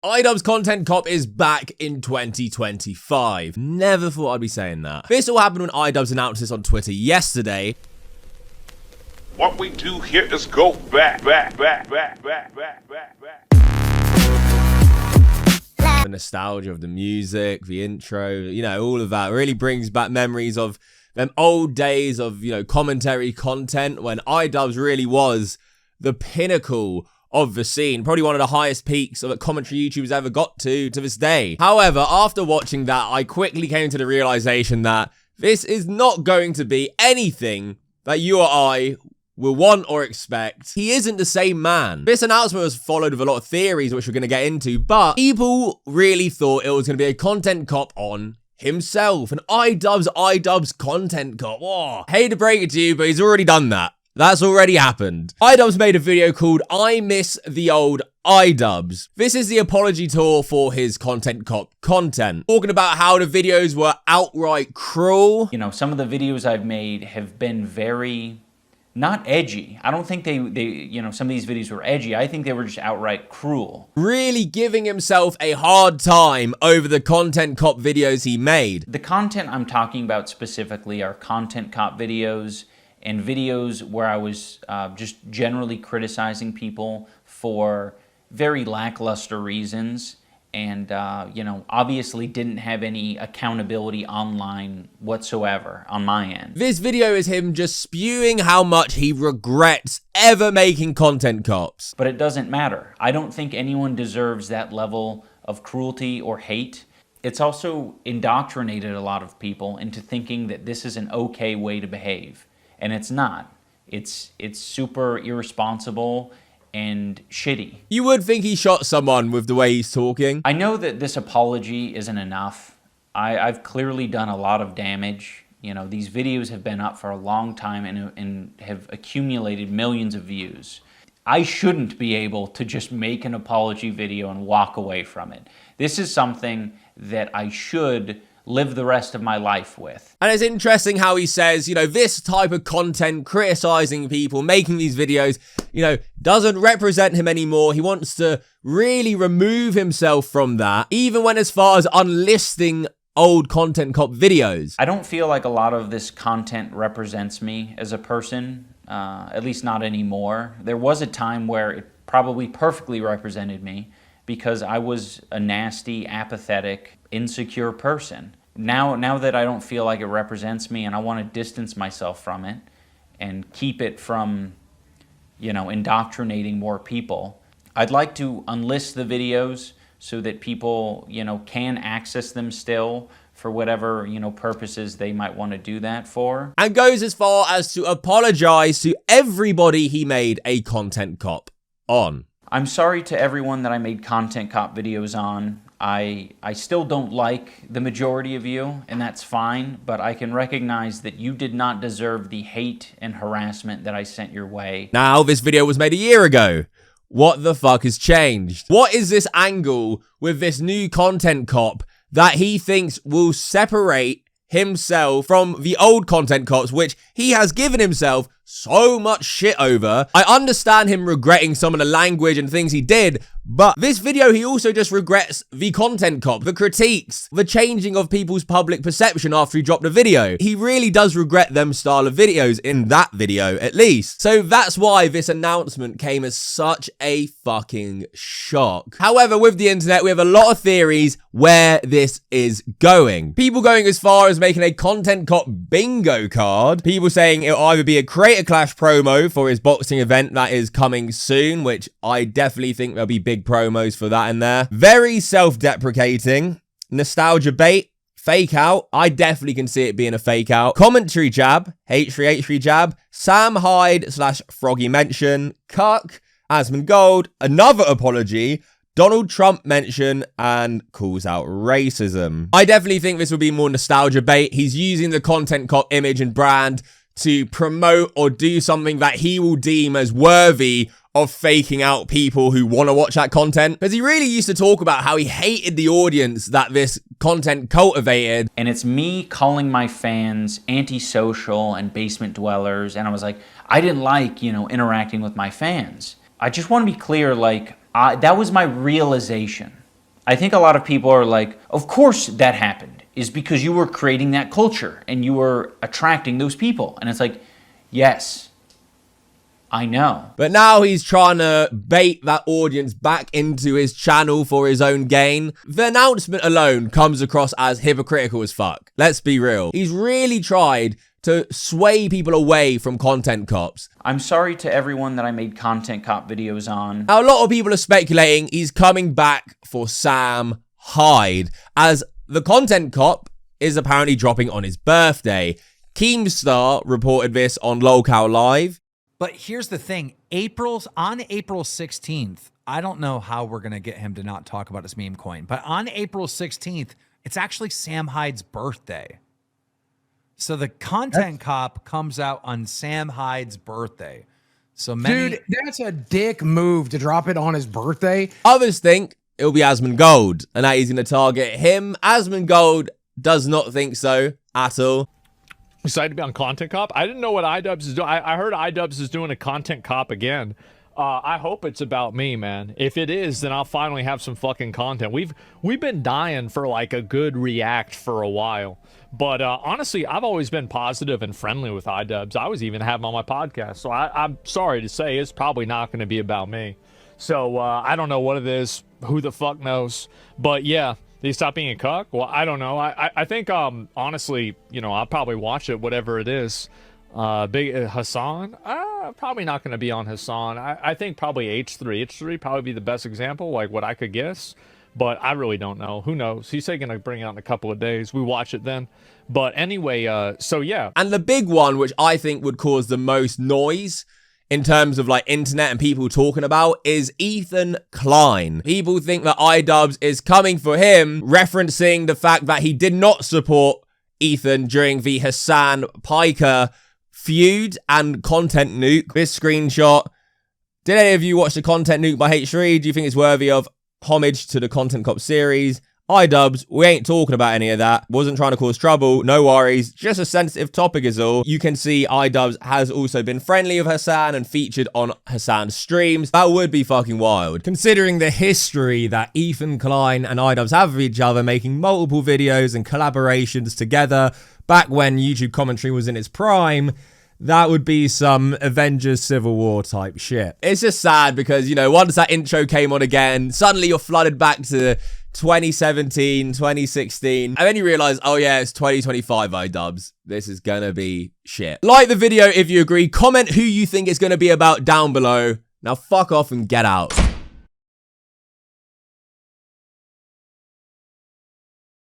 iDubbbz Content Cop is back in 2025. Never thought I'd be saying that. This all happened when iDubbbz announced this on Twitter yesterday. What we do here is go back. The nostalgia of the music, the intro, you know, all of that really brings back memories of them old days of, you know, commentary content when iDubbbz really was the pinnacle of the scene, probably one of the highest peaks of commentary YouTubers ever got to this day. However, after watching that, I quickly came to the realization that this is not going to be anything that you or I will want or expect. He isn't the same man. This announcement was followed with a lot of theories, which we're going to get into, but people really thought it was going to be a content cop on himself, an iDubbbz content cop. Oh, hate to break it to you, but he's already done that. That's already happened. iDubbbz made a video called I Miss the Old iDubbbz. This is the apology tour for his content cop content, talking about how the videos were outright cruel. You know, some of the videos I've made have been very not edgy. I don't think they you know, some of these videos were edgy. I think they were just outright cruel. Really giving himself a hard time over the content cop videos he made. The content I'm talking about specifically are content cop videos and videos where I was just generally criticizing people for very lackluster reasons and, you know, obviously didn't have any accountability online whatsoever on my end. This video is him just spewing how much he regrets ever making content cops. But it doesn't matter. I don't think anyone deserves that level of cruelty or hate. It's also indoctrinated a lot of people into thinking that this is an okay way to behave. And it's not. It's super irresponsible and shitty. You would think he shot someone with the way he's talking. I know that this apology isn't enough. I've clearly done a lot of damage. You know, these videos have been up for a long time and have accumulated millions of views. I shouldn't be able to just make an apology video and walk away from it. This is something that I should live the rest of my life with. And it's interesting how he says, you know, this type of content, criticizing people, making these videos, you know, doesn't represent him anymore. He wants to really remove himself from that, even when as far as unlisting old content cop videos. I don't feel like a lot of this content represents me as a person, at least not anymore. There was a time where it probably perfectly represented me because I was a nasty, apathetic, insecure person. Now that I don't feel like it represents me and I want to distance myself from it and keep it from, you know, indoctrinating more people, I'd like to unlist the videos so that people, you know, can access them still for whatever, you know, purposes they might want to do that for. And goes as far as to apologize to everybody he made a content cop on. I'm sorry to everyone that I made content cop videos on. I still don't like the majority of you, and that's fine, but I can recognize that you did not deserve the hate and harassment that I sent your way. Now, this video was made a year ago. What the fuck has changed? What is this angle with this new content cop that he thinks will separate himself from the old content cops, which he has given himself so much shit over? I understand him regretting some of the language and things he did, but this video, he also just regrets the content cop, the critiques, the changing of people's public perception after he dropped the video. He really does regret them style of videos, in that video at least. So that's why this announcement came as such a fucking shock. However, with the internet, we have a lot of theories where this is going. People going as far as making a content cop bingo card. People saying it'll either be a Creator Clash promo for his boxing event that is coming soon, which I definitely think there'll be big promos for that in there. Very self-deprecating. Nostalgia bait. Fake out. I definitely can see it being a fake out. Commentary jab. H3 jab. Sam Hyde / Froggy mention. Cuck. Asmongold. Another apology. Donald Trump mention and calls out racism. I definitely think this will be more nostalgia bait. He's using the content cop image and brand to promote or do something that he will deem as worthy of faking out people who want to watch that content. Because he really used to talk about how he hated the audience that this content cultivated. And it's me calling my fans antisocial and basement dwellers. And I was like, I didn't like, you know, interacting with my fans. I just want to be clear, like, that was my realization. I think a lot of people are like, of course that happened, is because you were creating that culture and you were attracting those people. And it's like, yes, I know. But now he's trying to bait that audience back into his channel for his own gain. The announcement alone comes across as hypocritical as fuck. Let's be real. He's really tried to sway people away from content cops. I'm sorry to everyone that I made content cop videos on. Now, a lot of people are speculating he's coming back for Sam Hyde, as the content cop is apparently dropping on his birthday. Keemstar reported this on Lolcow Live. But here's the thing, on April 16th, I don't know how we're going to get him to not talk about his meme coin, but on April 16th, it's actually Sam Hyde's birthday. So the content cop comes out on Sam Hyde's birthday. So Dude, that's a dick move to drop it on his birthday. Others think it'll be Asmongold and that he's going to target him. Asmongold does not think so at all. Excited to be on Content Cop. I didn't know what iDubbbz is doing. I heard iDubbbz is doing a Content Cop again. I hope it's about me, man. If it is, then I'll finally have some fucking content. We've been dying for like a good react for a while. But honestly, I've always been positive and friendly with iDubbbz. I was even having him on my podcast. So I'm sorry to say it's probably not going to be about me. So I don't know what it is. Who the fuck knows? But yeah, did he stop being a cuck? Well, I don't know. I think, honestly, you know, I'll probably watch it, whatever it is. Big Hassan? Probably not going to be on Hassan. I think probably H3. H3 probably be the best example, like what I could guess. But I really don't know. Who knows? He's going to bring it out in a couple of days. We watch it then. But anyway, so yeah. And the big one, which I think would cause the most noise in terms of like internet and people talking about, is Ethan Klein. People think that iDubbbz is coming for him, referencing the fact that he did not support Ethan during the Hassan Piker feud and content nuke. This screenshot. Did any of you watch the content nuke by H3? Do you think it's worthy of homage to the Content Cop series? iDubbbz, we ain't talking about any of that. Wasn't trying to cause trouble. No worries. Just a sensitive topic is all. You can see iDubbbz has also been friendly of Hassan and featured on Hassan's streams. That would be fucking wild. Considering the history that Ethan Klein and iDubbbz have of each other, making multiple videos and collaborations together back when YouTube commentary was in its prime, that would be some Avengers Civil War type shit. It's just sad because, you know, once that intro came on again, suddenly you're flooded back to 2017, 2016, and then you realize, oh yeah, it's 2025 iDubbbz. This is gonna be shit. Like the video if you agree, comment who you think it's gonna be about down below. Now fuck off and get out.